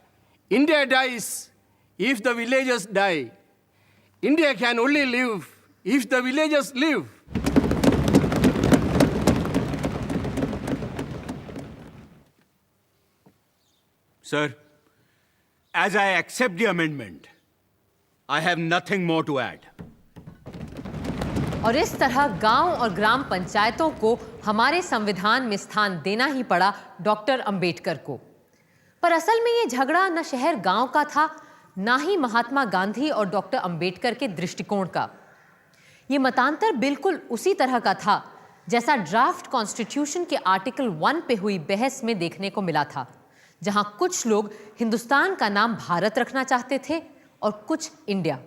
S5: India dies if the villagers die. India can only live if the villagers live.
S23: Sir, as I accept the amendment, I have nothing more to add.
S1: और इस तरह गांव और ग्राम पंचायतों को हमारे संविधान में स्थान देना ही पड़ा डॉक्टर अंबेडकर को। पर असल में ये झगड़ा न शहर गांव का था, ना ही महात्मा गांधी और डॉक्टर अंबेडकर के दृष्टिकोण का। ये मतांतर बिल्कुल उसी तरह का था जैसा ड्राफ्ट कॉन्स्टिट्यूशन के आर्टिकल 1 पे हुई बहस में देखने को मिला था, जहां कुछ लोग हिंदुस्तान का नाम भारत रखना चाहते थे और कुछ इंडिया।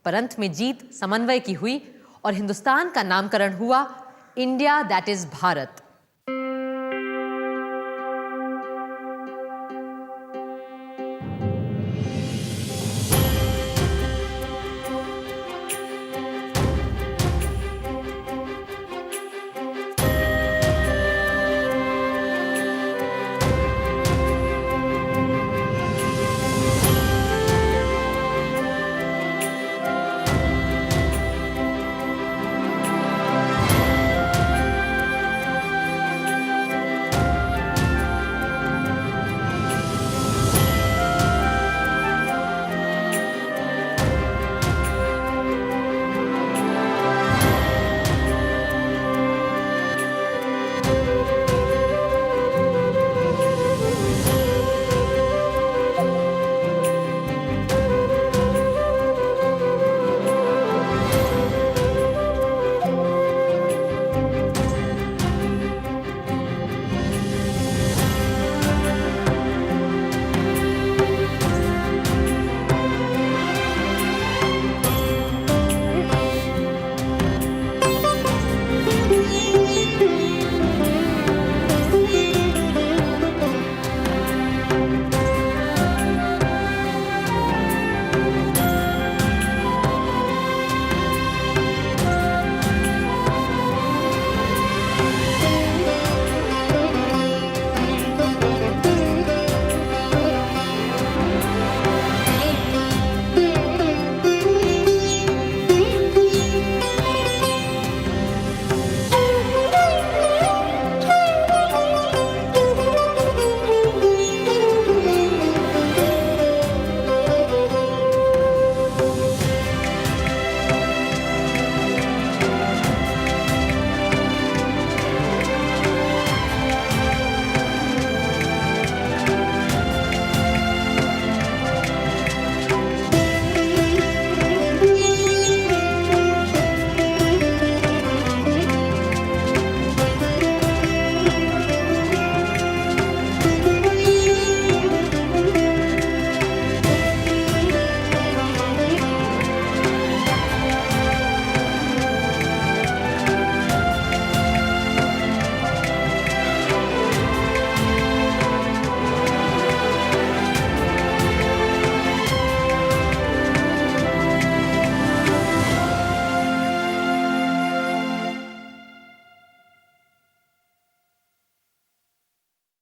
S1: पर अंत में जीत समन्वय की हुई और हिंदुस्तान का नामकरण हुआ इंडिया दैट इज भारत।